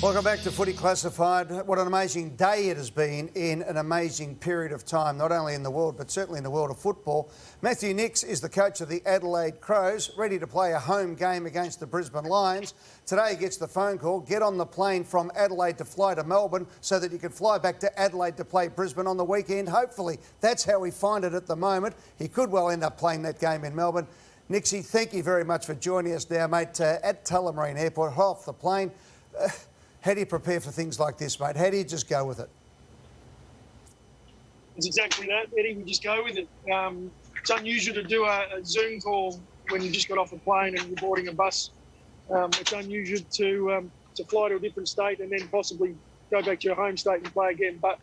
Welcome back to Footy Classified. What an amazing day it has been in an amazing period of time, not only in the world, but certainly in the world of football. Matthew Nicks is the coach of the Adelaide Crows, ready to play a home game against the Brisbane Lions. Today he gets the phone call, get on the plane from Adelaide to fly to Melbourne so that you can fly back to Adelaide to play Brisbane on the weekend. Hopefully, that's how we find it at the moment. He could well end up playing that game in Melbourne. Nixie, thank you very much for joining us now, mate, at Tullamarine Airport, off the plane. How do you prepare for things like this, mate? How do you just go with it? It's exactly that, Eddie. We just go with it. It's unusual to do a Zoom call when you just got off a plane and you're boarding a bus. It's unusual to fly to a different state and then possibly go back to your home state and play again. But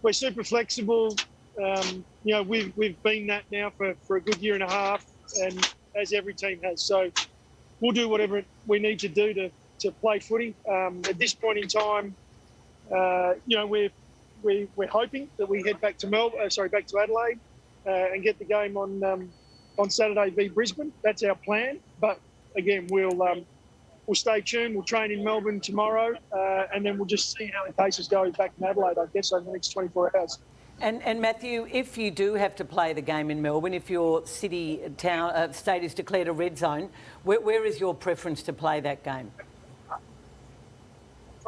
we're super flexible. We've been that now for a good year and a half, and as every team has. So we'll do whatever we need to do to play footy. At this point in time, we're hoping that we head back to back to Adelaide and get the game on Saturday v Brisbane. That's our plan. But again, we'll stay tuned. We'll train in Melbourne tomorrow, and then we'll just see how the cases go back in Adelaide, I guess, over the next 24 hours. And Matthew, if you do have to play the game in Melbourne, if your state is declared a red zone, where is your preference to play that game?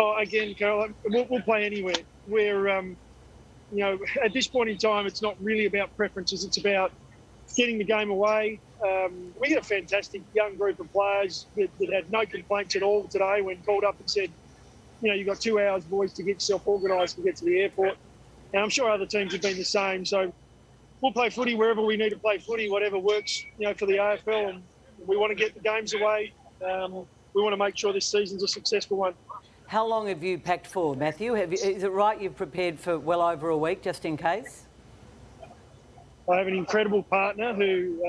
Oh, again, Carol, we'll play anywhere. We're, at this point in time, it's not really about preferences. It's about getting the game away. We got a fantastic young group of players that had no complaints at all today when called up and said, you've got 2 hours, boys, to get yourself organised to get to the airport. And I'm sure other teams have been the same. So we'll play footy wherever we need to play footy, whatever works, for the AFL. And we want to get the games away. We want to make sure this season's a successful one. How long have you packed for, Matthew? Is it right you've prepared for well over a week, just in case? I have an incredible partner who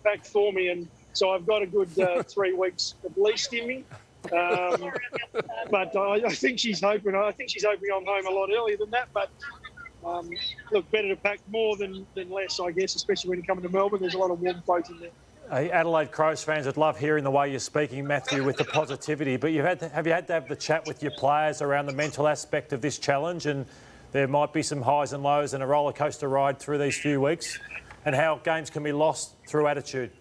packed for me, and so I've got a good 3 weeks at least in me. But I think she's hoping. I'm home a lot earlier than that. But look, better to pack more than less, I guess, especially when you're coming to Melbourne. There's a lot of warm folk in there. Adelaide Crows fans would love hearing the way you're speaking, Matthew, with the positivity. But have you had to have the chat with your players around the mental aspect of this challenge? And there might be some highs and lows and a roller coaster ride through these few weeks, and how games can be lost through attitude.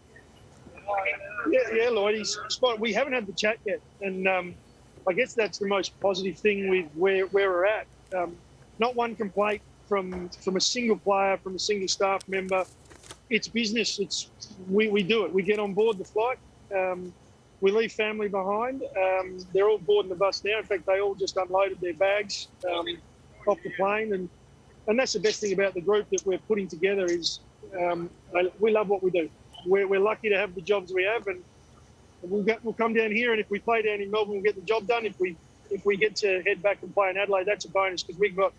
Yeah, Lloyd, we haven't had the chat yet, and I guess that's the most positive thing with where we're at. Not one complaint from a single player, from a single staff member. It's business. We do it. We get on board the flight. We leave family behind. They're all boarding the bus now. In fact, they all just unloaded their bags off the plane, and that's the best thing about the group that we're putting together is we love what we do. We're lucky to have the jobs we have, and we'll come down here, and if we play down in Melbourne, we'll get the job done. If we get to head back and play in Adelaide, that's a bonus because we've got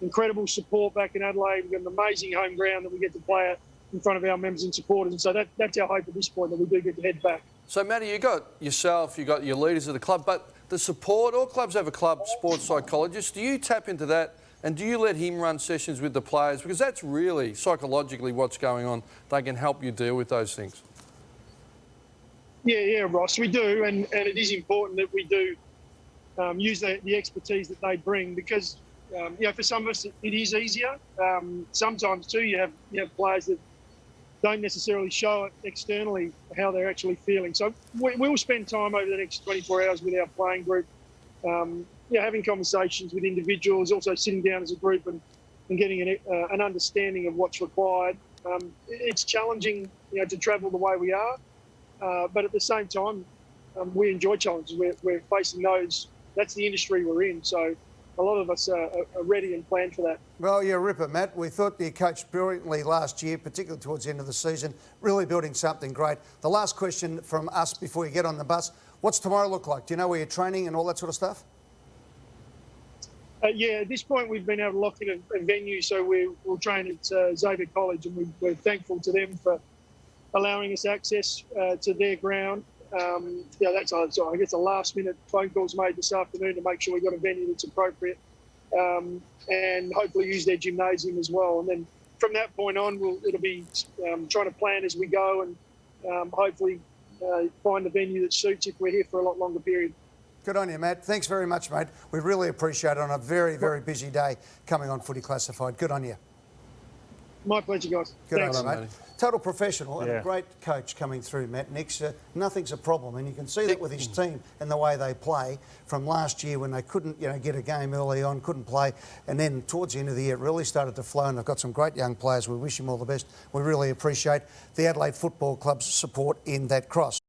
incredible support back in Adelaide. We've got an amazing home ground that we get to play at in front of our members and supporters, and so that's our hope at this point, that we do get to head back. So, Matty, you got yourself, you got your leaders of the club, but the support, all clubs have a club sports psychologist. Do you tap into that, and do you let him run sessions with the players? Because that's really psychologically what's going on. They can help you deal with those things. Yeah, Ross, we do, and it is important that we do use the expertise that they bring because, for some of us it is easier. Sometimes too, you have players that don't necessarily show it externally how they're actually feeling. So we'll spend time over the next 24 hours with our playing group, having conversations with individuals, also sitting down as a group and getting an understanding of what's required. It's challenging, to travel the way we are, but at the same time, we enjoy challenges. We're facing those. That's the industry we're in. So a lot of us are ready and planned for that. Well, you're a ripper, Matt. We thought you coached brilliantly last year, particularly towards the end of the season, really building something great. The last question from us before you get on the bus, what's tomorrow look like? Do you know where you're training and all that sort of stuff? At this point we've been able to lock in a venue, so we'll train at Xavier College, and we're thankful to them for allowing us access to their ground. That's I guess a last-minute phone calls made this afternoon to make sure we've got a venue that's appropriate, and hopefully use their gymnasium as well. And then from that point on, it'll be trying to plan as we go and hopefully find a venue that suits if we're here for a lot longer period. Good on you, Matt. Thanks very much, mate. We really appreciate it on a very, very busy day coming on Footy Classified. Good on you. My pleasure, guys. Good Thanks. on you, mate. Total professional and Yeah. a great coach coming through, Matt Nix. Nothing's a problem, and you can see that with his team and the way they play from last year when they couldn't, get a game early on, couldn't play, and then towards the end of the year it really started to flow, and they've got some great young players. We wish him all the best. We really appreciate the Adelaide Football Club's support in that cross.